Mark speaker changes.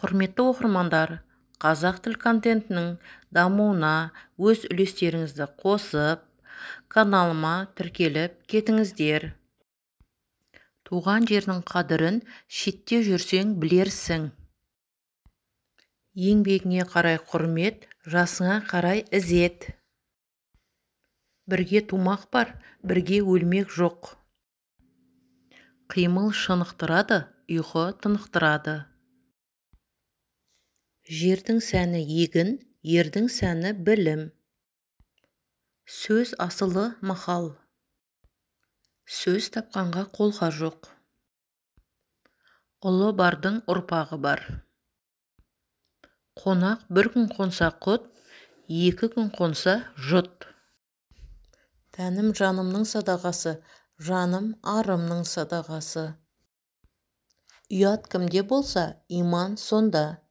Speaker 1: Құрметті оқырмандар, қазақ тіл контентінің дамуына өз үлестеріңізді қосып, каналыма тіркеліп кетіңіздер. Туған жердің қадірін шетте жүрсең білерсің. Еңбегіңе қарай құрмет, жасыңа қарай ізет. Бірге тумақ бар, бірге өлмек жоқ. Қимыл шынықтырады, ұйқы тынықтырады. Жердің сәні егін, ердің сәні білім. Сөз асылы мақал. Сөз тапқанға қолқа жоқ. Ұлы бардың ұрпағы бар. Қонақ бір күн қонса құт, 2 күн қонса жұт. Тәнім жанымның садағасы, жаным арымның садағасы. Ұят кімде болса, иман сонда.